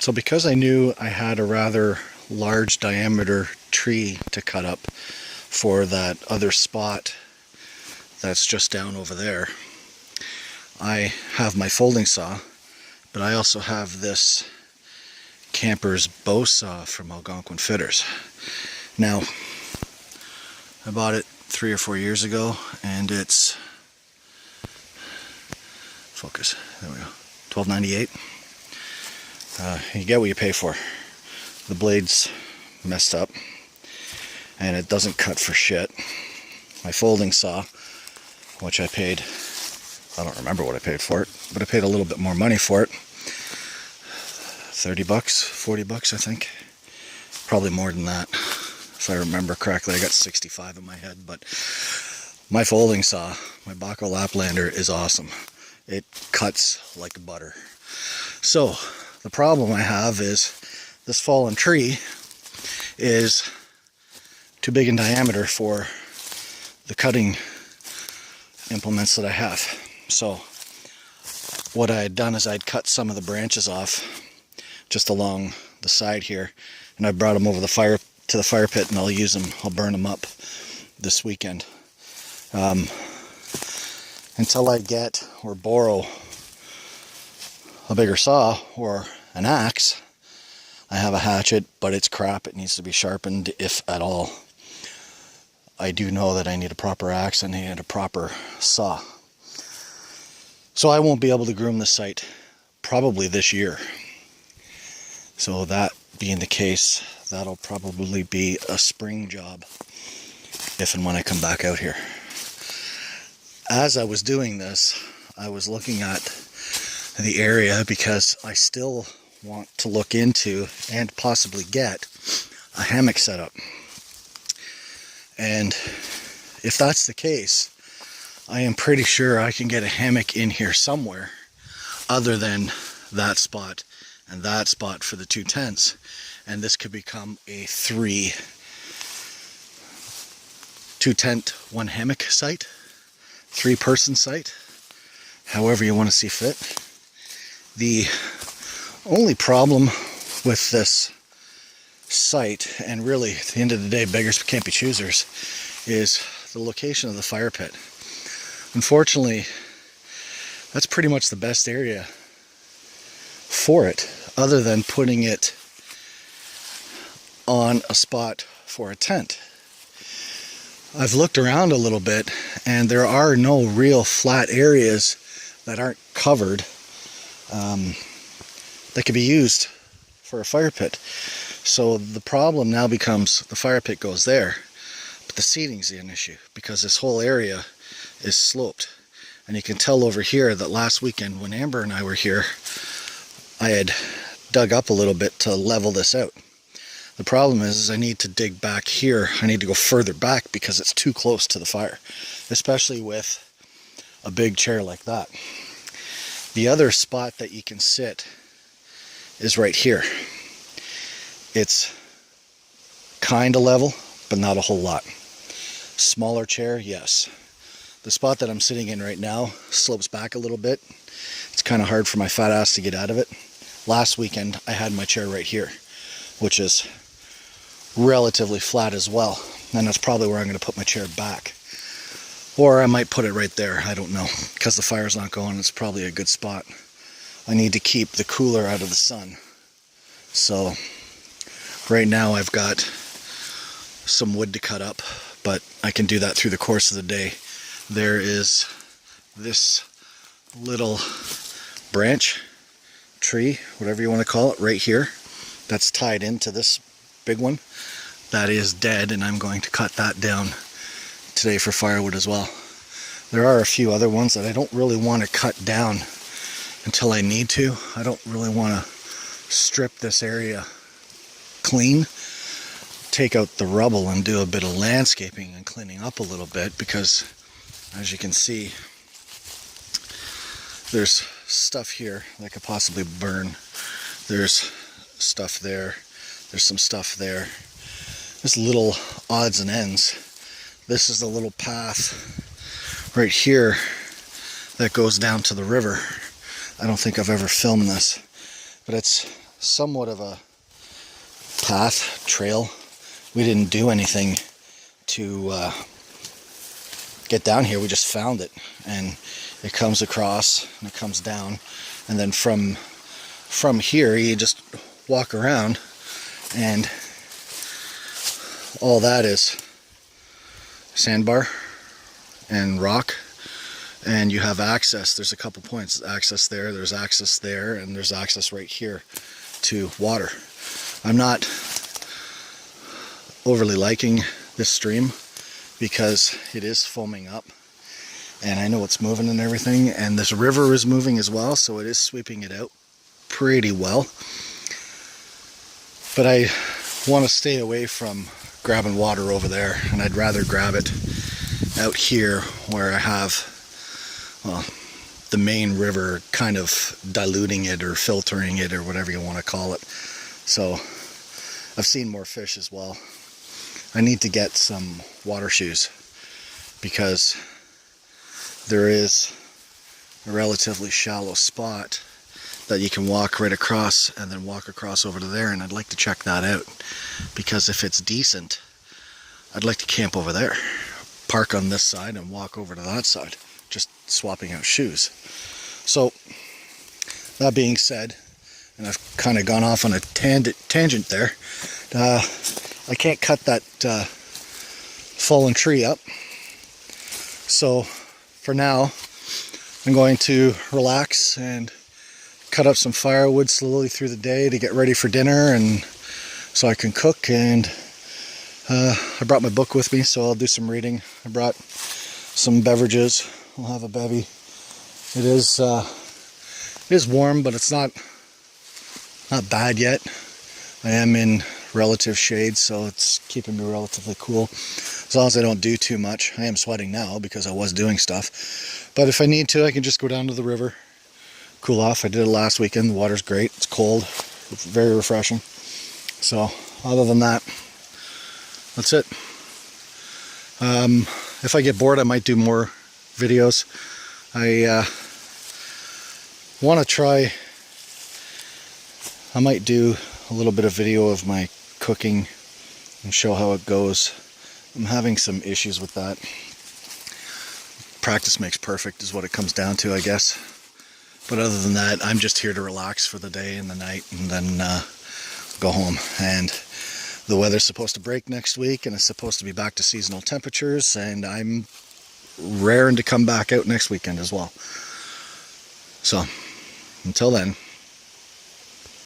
So because I knew I had a rather large diameter tree to cut up for that other spot that's just down over there, I have my folding saw, but I also have this Camper's bow saw from Algonquin Fitters. Now, I bought it 3 or 4 years ago, and it's, focus, there we go, $12.98. You get what you pay for. The blade's messed up, and it doesn't cut for shit. My folding saw, which I paid, I don't remember what I paid for it, but I paid a little bit more money for it. 30 bucks, 40 bucks, I think. Probably more than that, if I remember correctly. I got 65 in my head, but my folding saw, my Bahco Laplander, is awesome. It cuts like butter. So, the problem I have is this fallen tree is too big in diameter for the cutting implements that I have. So, what I had done is I'd cut some of the branches off just along the side here, and I brought them over the fire to the fire pit, and I'll use them. I'll burn them up this weekend. Until I get or borrow a bigger saw or an axe, I have a hatchet, but it's crap. It needs to be sharpened, if at all. I do know that I need a proper axe and I need a proper saw. So I won't be able to groom the site probably this year. So that being the case, that'll probably be a spring job if and when I come back out here. As I was doing this, I was looking at the area because I still want to look into and possibly get a hammock set up. And if that's the case, I am pretty sure I can get a hammock in here somewhere other than that spot and that spot for the 2 tents. And this could become a 2 tent, 1 hammock site, 3-person site, however you want to see fit. The only problem with this site, and really at the end of the day beggars can't be choosers, is the location of the fire pit. Unfortunately, that's pretty much the best area for it, other than putting it on a spot for a tent. I've looked around a little bit, and there are no real flat areas that aren't covered that could be used for a fire pit. So the problem now becomes the fire pit goes there, but the seating's an issue because this whole area is sloped. And you can tell over here that last weekend when Amber and I were here, I had dug up a little bit to level this out. The problem is I need to dig back here. I need to go further back because it's too close to the fire, especially with a big chair like that. The other spot that you can sit is right here. It's kind of level, but not a whole lot. Smaller chair, yes. The spot that I'm sitting in right now slopes back a little bit. It's kind of hard for my fat ass to get out of it. Last weekend I had my chair right here, which is relatively flat as well, and that's probably where I'm going to put my chair back. Or I might put it right there, I don't know, because the fire's not going. It's probably a good spot. I need to keep the cooler out of the sun. So right now I've got some wood to cut up, but I can do that through the course of the day. There is this little branch, tree, whatever you want to call it, right here, that's tied into this big one. That is dead, and I'm going to cut that down today for firewood as well. There are a few other ones that I don't really want to cut down until I need to. I don't really want to strip this area clean, take out the rubble and do a bit of landscaping and cleaning up a little bit, because as you can see, there's stuff here that could possibly burn. There's stuff there. There's some stuff there. There's little odds and ends. This is the little path right here that goes down to the river. I don't think I've ever filmed this, but it's somewhat of a path, trail. We didn't do anything to get down here. We just found it, and it comes across and it comes down, and then from here you just walk around, and all that is sandbar and rock, and you have access. There's a couple points, access there, there's access there, and there's access right here to water. I'm not overly liking this stream because it is foaming up, and I know it's moving and everything, and this river is moving as well, so it is sweeping it out pretty well. But I want to stay away from grabbing water over there, and I'd rather grab it out here where I have, well, the main river kind of diluting it or filtering it or whatever you want to call it. So I've seen more fish as well. I need to get some water shoes because there is a relatively shallow spot that you can walk right across and then walk across over to there, and I'd like to check that out, because if it's decent, I'd like to camp over there, park on this side and walk over to that side, just swapping out shoes. So that being said, and I've kind of gone off on a tangent there, I can't cut that fallen tree up, so for now I'm going to relax and cut up some firewood slowly through the day to get ready for dinner, and so I can cook. And I brought my book with me, so I'll do some reading. I brought some beverages. I'll have a bevy. It is warm, but it's not bad yet. I am in relative shade, so it's keeping me relatively cool, as long as I don't do too much. I am sweating now because I was doing stuff, but if I need to, I can just go down to the river, cool off. I did it last weekend. The water's great. It's cold. It's very refreshing. So other than that, that's it. If I get bored, I might do more videos. I want to try, I might do a little bit of video of my cooking and show how it goes. I'm having some issues with that. Practice makes perfect is what it comes down to, I guess. But other than that, I'm just here to relax for the day and the night, and then go home. And the weather's supposed to break next week, and it's supposed to be back to seasonal temperatures, and I'm raring to come back out next weekend as well. So until then,